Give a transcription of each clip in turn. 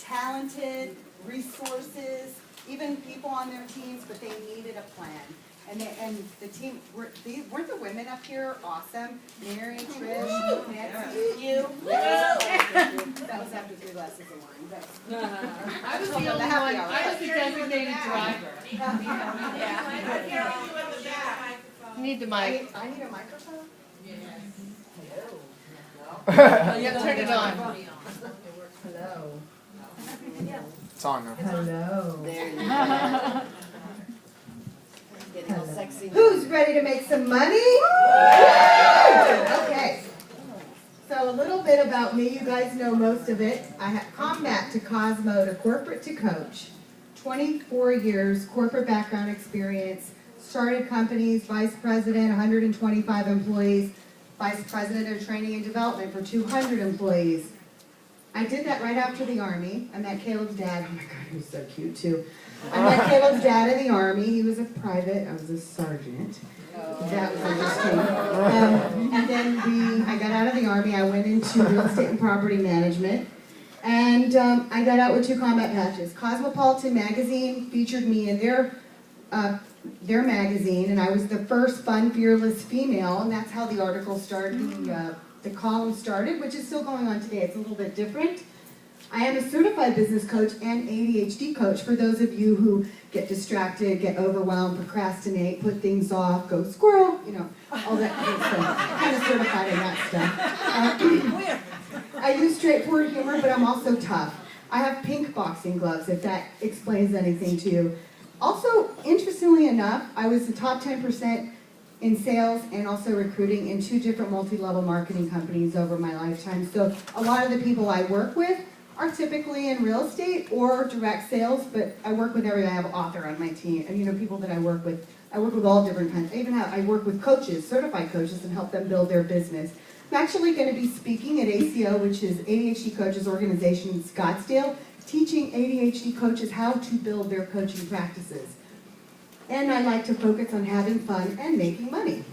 talented, resources, even people on their teams, but they needed a plan. And the team, weren't the women up here awesome? Mary, Trish, Nancy, you. That was after 3 glasses of wine. But I was the only one. I was the designated driver. You need the mic. I need a microphone? Yes. Hello. You have to turn it on. Hello. It's on now. Hello. There you go. Getting all sexy. Who's ready to make some money? Okay. So a little bit about me. You guys know most of it. I have combat to Cosmo to corporate to coach. 24 years corporate background experience. Started companies, vice president, 125 employees. Vice president of training and development for 200 employees. I did that right after the Army. I met Caleb's dad. Oh my God, he was so cute too. I met Caleb's dad in the Army. He was a private. I was a sergeant. That was interesting. And then I got out of the Army. I went into real estate and property management. And I got out with 2 combat patches. Cosmopolitan magazine featured me in their magazine, and I was the first fun, fearless female, and that's how the article started, the column started, which is still going on today. It's a little bit different. I am a certified business coach and ADHD coach for those of you who get distracted, get overwhelmed, procrastinate, put things off, go squirrel, you know, all that good stuff. I'm kind of certified in that stuff. I use straightforward humor, but I'm also tough. I have pink boxing gloves, if that explains anything to you. Also, interestingly enough, I was the top 10% in sales and also recruiting in 2 different multi-level marketing companies over my lifetime. So a lot of the people I work with are typically in real estate or direct sales, but I work with everybody. I have an author on my team, and you know, people that I work with all different kinds. I work with coaches, certified coaches, and help them build their business. I'm actually going to be speaking at ACO, which is ADHD Coaches Organization in Scottsdale, teaching ADHD coaches how to build their coaching practices. And I like to focus on having fun and making money.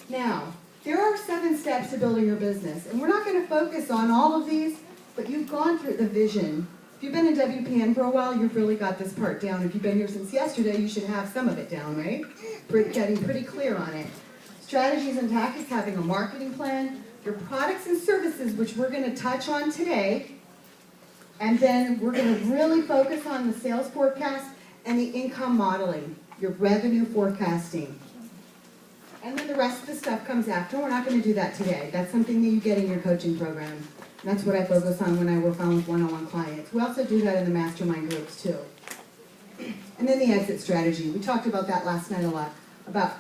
Now, there are 7 steps to building your business, and we're not going to focus on all of these, but you've gone through the vision. If you've been in WPN for a while, you've really got this part down. If you've been here since yesterday, you should have some of it down, right? Getting pretty clear on it. Strategies and tactics, having a marketing plan, your products and services, which we're going to touch on today, and then we're going to really focus on the sales forecast and the income modeling, your revenue forecasting. And then the rest of the stuff comes after. We're not going to do that today. That's something that you get in your coaching program. And that's what I focus on when I work on with one-on-one clients. We also do that in the mastermind groups too. And then the exit strategy. We talked about that last night a lot. About.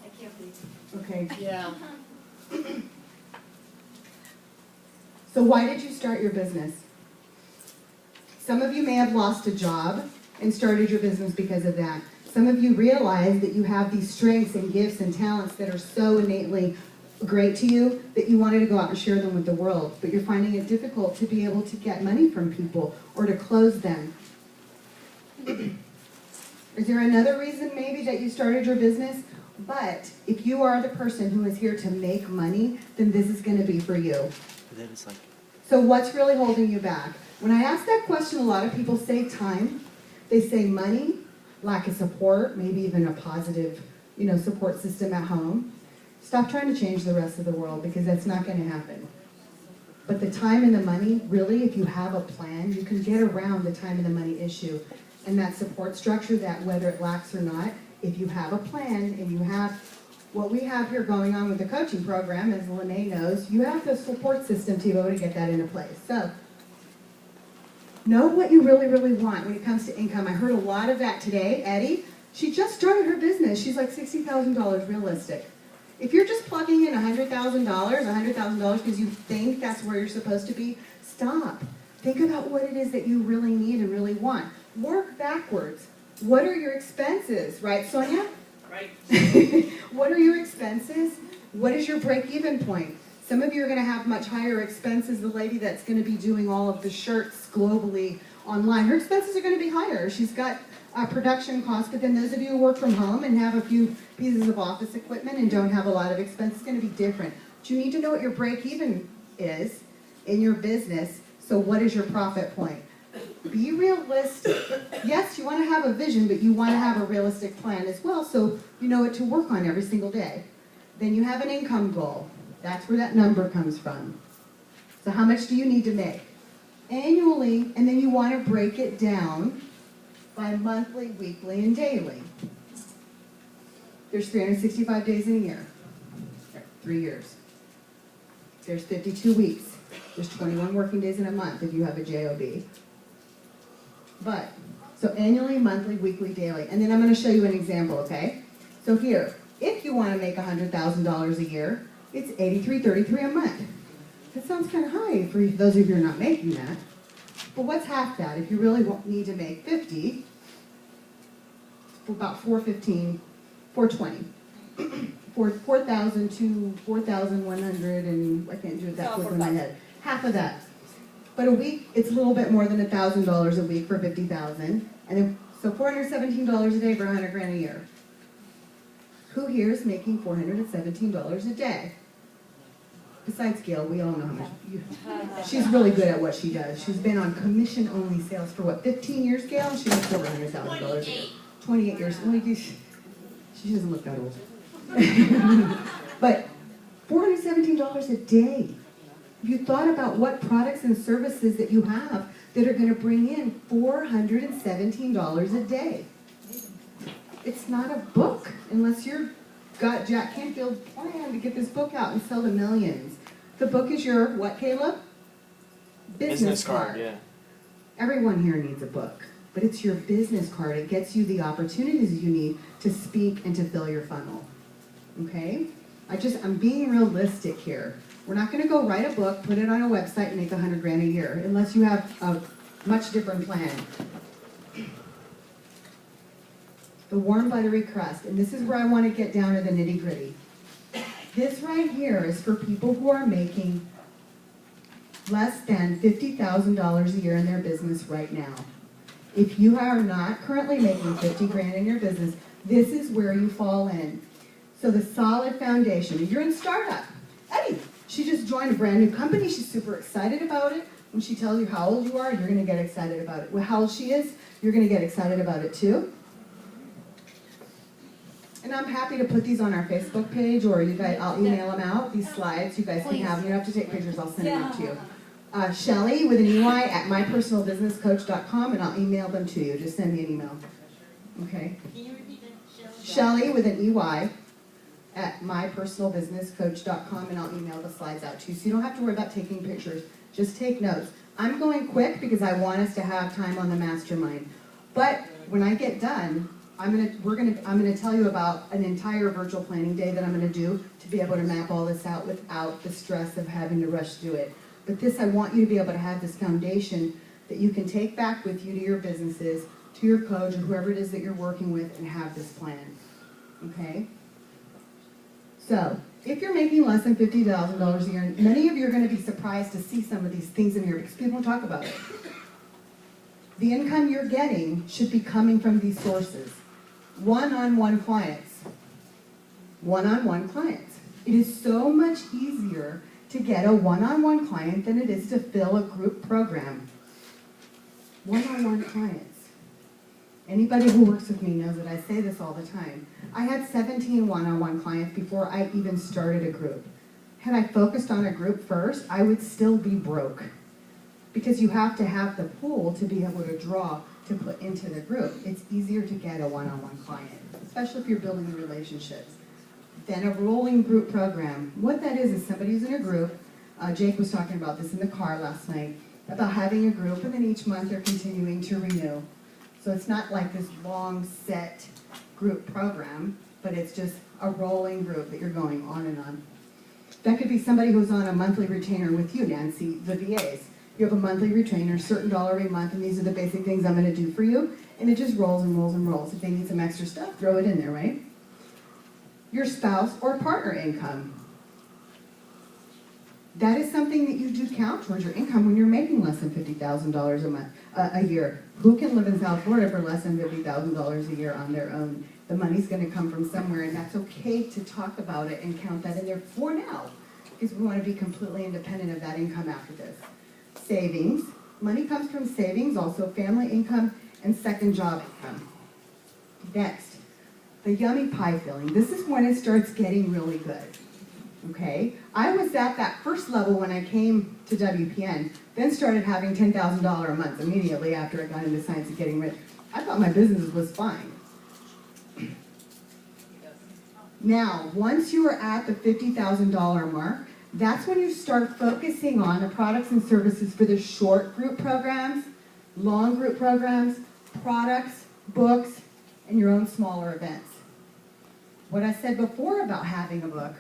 I can't believe. Okay. Yeah. So why did you start your business? Some of you may have lost a job and started your business because of that. Some of you realize that you have these strengths and gifts and talents that are so innately great to you that you wanted to go out and share them with the world, but you're finding it difficult to be able to get money from people or to close them. Is there another reason maybe that you started your business? But if you are the person who is here to make money, then this is going to be for you. So what's really holding you back? When I ask that question, a lot of people say time. They say money, lack of support, maybe even a positive, support system at home. Stop trying to change the rest of the world because that's not going to happen. But the time and the money, really, if you have a plan, you can get around the time and the money issue. And that support structure, that whether it lacks or not, if you have a plan and you have what we have here going on with the coaching program, as Lene knows, you have the support system to be able to get that into place. So, know what you really, really want when it comes to income. I heard a lot of that today. Eddie, she just started her business. She's like $60,000 realistic. If you're just plugging in $100,000 because you think that's where you're supposed to be, stop. Think about what it is that you really need and really want. Work backwards. What are your expenses? Right, Sonia? Right. What are your expenses? What is your break-even point? Some of you are going to have much higher expenses. The lady that's going to be doing all of the shirts globally online, her expenses are going to be higher. She's got production costs, but then those of you who work from home and have a few pieces of office equipment and don't have a lot of expenses, it's going to be different. But you need to know what your break-even is, in your business. So what is your profit point? Be realistic. Yes, you want to have a vision, but you want to have a realistic plan as well, so you know what to work on every single day. Then you have an income goal. That's where that number comes from. So how much do you need to make? Annually, and then you want to break it down by monthly, weekly, and daily. There's 365 days in a year. 3 years. There's 52 weeks. There's 21 working days in a month if you have a JOB. But, so annually, monthly, weekly, daily. And then I'm going to show you an example, okay? So here, if you want to make $100,000 a year, it's $83.33 a month. That sounds kind of high for those of you who are not making that. But what's half that? If you really need to make 50, about 415, 420. 4,000 to 4,100, and I can't do it that quick in my head. Half of that. But a week, it's a little bit more than $1,000 a week for 50,000, and then so $417 a day for 100 grand a year. Who here is making $417 a day? Besides Gail, we all know how much. She's really good at what she does. She's been on commission-only sales for what, 15 years, Gail? She makes over $100,000 a year. 28 years. She doesn't look that old. But $417 a day. If you thought about what products and services that you have that are going to bring in $417 a day. It's not a book unless you've got Jack Canfield's plan to get this book out and sell to millions. The book is your, what, Caleb? Business card. Yeah. Everyone here needs a book, but it's your business card. It gets you the opportunities you need to speak and to fill your funnel. Okay? I'm being realistic here. We're not going to go write a book, put it on a website, and make 100 grand a year, unless you have a much different plan. The warm buttery crust, and this is where I want to get down to the nitty gritty. This right here is for people who are making less than $50,000 a year in their business right now. If you are not currently making 50 grand in your business, this is where you fall in. So the solid foundation, you're in startup. Eddie, she just joined a brand new company. She's super excited about it. When she tells you how old you are, you're going to get excited about it. Well, how old she is, you're going to get excited about it too. And I'm happy to put these on our Facebook page, or you guys, I'll email them out. These slides, you guys can have them. You don't have to take pictures. I'll send them out to you. Shelley with an EY at mypersonalbusinesscoach.com, and I'll email them to you. Just send me an email. Okay. Can you repeat that? Shelley with an EY at mypersonalbusinesscoach.com, and I'll email the slides out to you. So you don't have to worry about taking pictures. Just take notes. I'm going quick because I want us to have time on the mastermind. But when I get done, I'm gonna tell you about an entire virtual planning day that I'm gonna do to be able to map all this out without the stress of having to rush through it. But this, I want you to be able to have this foundation that you can take back with you to your businesses, to your coach, or whoever it is that you're working with, and have this plan. Okay? So, if you're making less than $50,000 a year, many of you are going to be surprised to see some of these things in here because people don't talk about it. The income you're getting should be coming from these sources. One-on-one clients. One-on-one clients. It is so much easier to get a one-on-one client than it is to fill a group program. One-on-one clients. Anybody who works with me knows that I say this all the time. I had 17 one-on-one clients before I even started a group. Had I focused on a group first, I would still be broke. Because you have to have the pool to be able to draw to put into the group. It's easier to get a one-on-one client, especially if you're building relationships. Then a rolling group program. What that is somebody who's in a group. Jake was talking about this in the car last night, about having a group, and then each month they're continuing to renew. So it's not like this long set group program, but it's just a rolling group that you're going on and on. That could be somebody who's on a monthly retainer with you, Nancy, the VAs. You have a monthly retainer, certain dollar a month, and these are the basic things I'm going to do for you, and it just rolls and rolls and rolls. If they need some extra stuff, throw it in there, right? Your spouse or partner income. That is something that you do count towards your income when you're making less than $50,000 a month, a year. Who can live in South Florida for less than $50,000 a year on their own? The money's going to come from somewhere, and that's okay to talk about it and count that in there for now. because we want to be completely independent of that income after this. Savings. Money comes from savings, also family income and second job income. Next, the yummy pie filling. This is when it starts getting really good. Okay? I was at that first level when I came to WPN, then started having $10,000 a month immediately after I got into Science of Getting Rich. I thought my business was fine. Now, once you are at the $50,000 mark, that's when you start focusing on the products and services for the short group programs, long group programs, products, books, and your own smaller events. What I said before about having a book,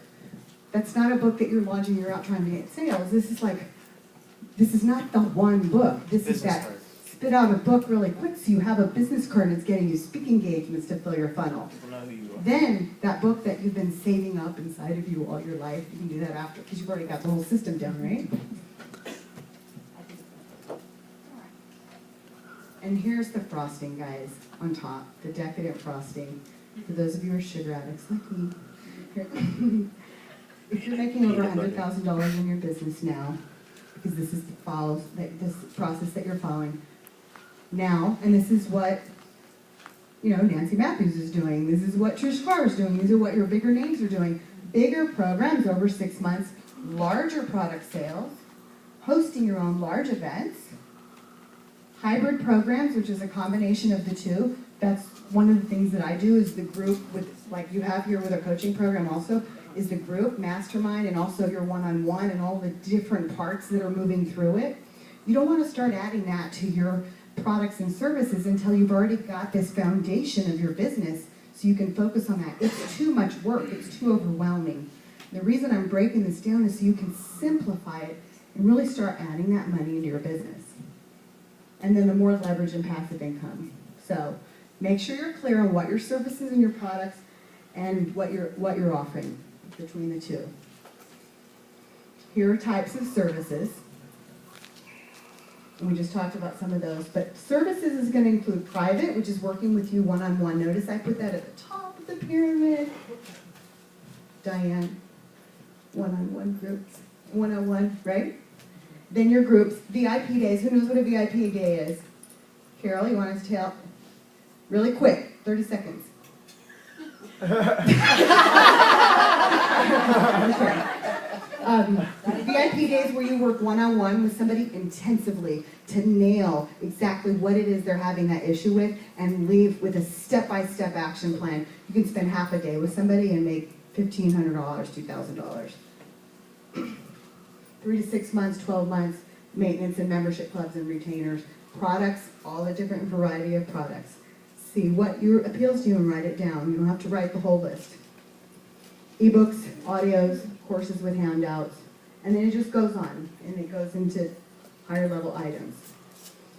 that's not a book that you're launching, you're out trying to get sales. This is not the one book. This is that spit out a book really quick so you have a business card and it's getting you speaking engagements to fill your funnel. People know who you are. Then, that book that you've been saving up inside of you all your life, you can do that after, because you've already got the whole system down, right? And here's the frosting, guys, on top, the decadent frosting. For those of you who are sugar addicts like me. If you're making over $100,000 in your business now, because this is this process that you're following now, and this is what Nancy Matthews is doing. This is what Trish Carr is doing. These are what your bigger names are doing. Bigger programs over 6 months, larger product sales, hosting your own large events, hybrid programs, which is a combination of the two. That's one of the things that I do is the group with, like you have here with a coaching program also, is the group, mastermind, and also your one-on-one and all the different parts that are moving through it. You don't want to start adding that to your products and services until you've already got this foundation of your business so you can focus on that. It's too much work. It's too overwhelming. The reason I'm breaking this down is so you can simplify it and really start adding that money into your business. And then the more leverage and passive income. So make sure you're clear on what your services and your products and what you're offering between the two. Here are types of services. And we just talked about some of those. But services is going to include private, which is working with you one-on-one. Notice I put that at the top of the pyramid. Diane, one-on-one groups. One-on-one, right? Then your groups. VIP days. Who knows what a VIP day is? Carol, you want us to tell? Really quick, 30 seconds. Okay. VIP days where you work one-on-one with somebody intensively to nail exactly what it is they're having that issue with and leave with a step-by-step action plan. You can spend half a day with somebody and make $1,500, $2,000. 3 to 6 months, 12 months, maintenance and membership clubs and retainers, products, all the different variety of products. See what appeals to you and write it down. You don't have to write the whole list. Ebooks, audios, courses with handouts, and then it just goes on, and it goes into higher level items.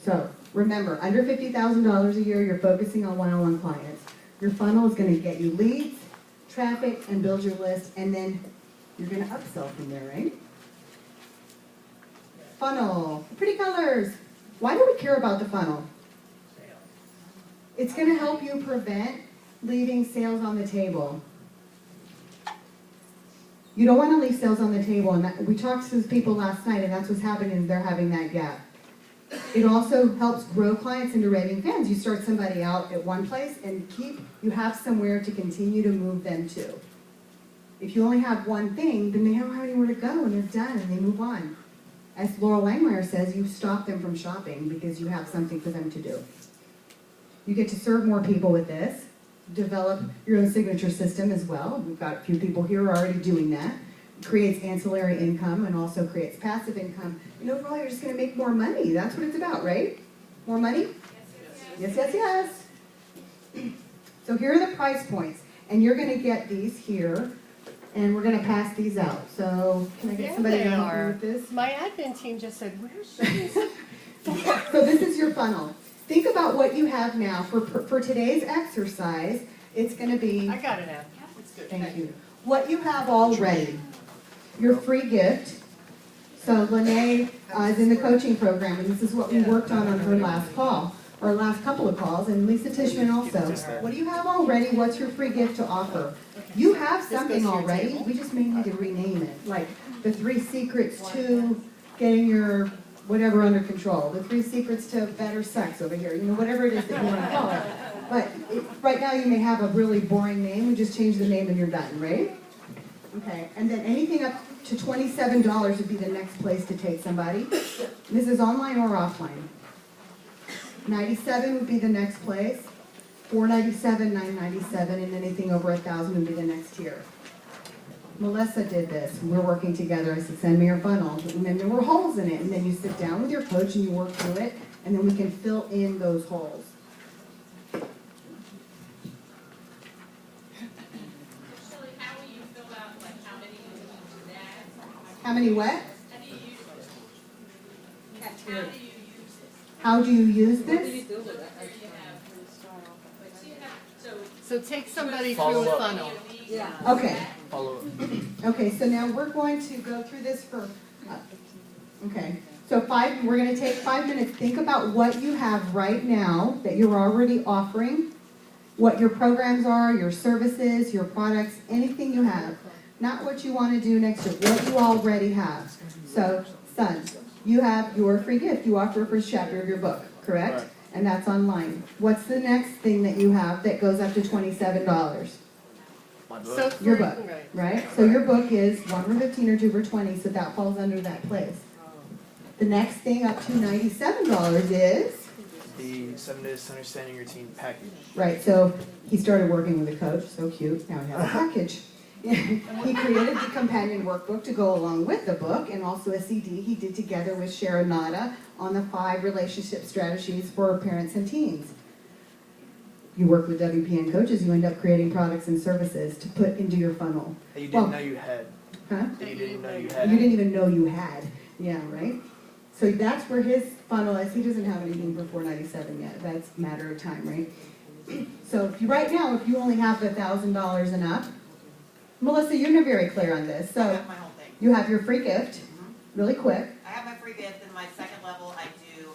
So remember, under $50,000 a year, you're focusing on one-on-one clients. Your funnel is going to get you leads, traffic, and build your list, and then you're going to upsell from there, right? Funnel, pretty colors. Why do we care about the funnel? It's going to help you prevent leaving sales on the table. You don't want to leave sales on the table, and we talked to people last night, and that's what's happening is they're having that gap. It also helps grow clients into raving fans. You start somebody out at one place and you have somewhere to continue to move them to. If you only have one thing, then they don't have anywhere to go, and they're done, and they move on. As Laurel Langmeyer says, you stop them from shopping because you have something for them to do. You get to serve more people with this. Develop your own signature system as well. We've got a few people here who are already doing that. It creates ancillary income and also creates passive income. And overall, you're just going to make more money. That's what it's about, right? More money? Yes, yes, yes. So here are the price points. And you're going to get these here. And we're going to pass these out. So can I get somebody to help me with this? My admin team just said, where's she? So this is your funnel. Think about what you have now. For today's exercise, it's going to be... I got it now. It's good. Thank you. What you have already. Your free gift. So Lene is in the coaching program, and this is what we worked on her last call, or last couple of calls, and Lisa Tishman also. What do you have already? What's your free gift to offer? You have something already. We just may need to rename it. Like the 3 secrets to getting your whatever under control, the 3 secrets to better sex over here, whatever it is that you want to call it. But right now you may have a really boring name, we just change the name and you're done, right? Okay, and then anything up to $27 would be the next place to take somebody. This is online or offline. $97 would be the next place. $497, $997, and anything over $1,000 would be the next tier. Melissa did this. We're working together. I said, send me your funnel. And then there were holes in it. And then you sit down with your coach and you work through it. And then we can fill in those holes. Shelley, how will you fill out, like, how many you use that? How many what? How do you use this? How do you use this? How do you use What do this? you do with it? So take somebody Follow through a up. funnel. Yeah. Okay. Follow up. Okay, so now we're going to go through this for, okay. So we're going to take 5 minutes. Think about what you have right now that you're already offering, what your programs are, your services, your products, anything you have. Not what you want to do next year, what you already have. So, son, you have your free gift. You offer a first chapter of your book, correct? Right. And that's online. What's the next thing that you have that goes up to $27? My book. So Your for- book, right? So your book is 1 for 15 or 2 for 20, so that falls under that place. The next thing up to $97 is, The 7 Days to Understanding Your Teen package. right, so he started working with a coach, so cute, now he has a package. He created the companion workbook to go along with the book, and also a CD he did together with Sharon Nada on the 5 relationship strategies for parents and teens. You work with WPN coaches, you end up creating products and services to put into your funnel. That you didn't Well- know you had. Huh? That you didn't know you You had. didn't even know you had. Yeah, right? So that's where his funnel is. He doesn't have anything for $497 yet. That's a matter of time, right? So if you right now, if you only have $1,000 and up, Melissa, you're very clear on this. I So have my whole thing. you have your free gift, really quick. I have my free gift, and my second level, I do,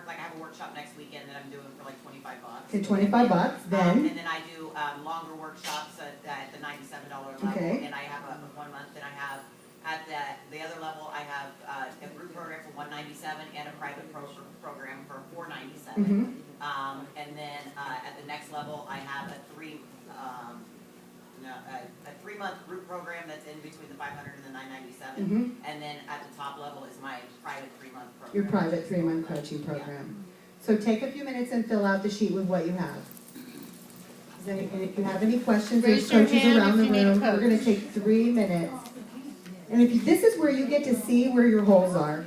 I have a workshop next weekend that I'm doing for like $25. Okay, $25. Then And then I do, longer workshops at the $97 level. Okay. And I have a 1 month, and I have, at the other level, I have, a group program for $197 and a private program for $497. Mhm. And then, at the next level, I have a 3-month group program that's in between the $500 and the $997. Mhm. And then at the top level is my private 3-month program. your private 3-month coaching program. So take a few minutes and fill out the sheet with what you have. And if you have any questions, there's Raise your coaches hand around the if you need a room. We're going to coach. take 3 minutes. And this is where you get to see where your holes are.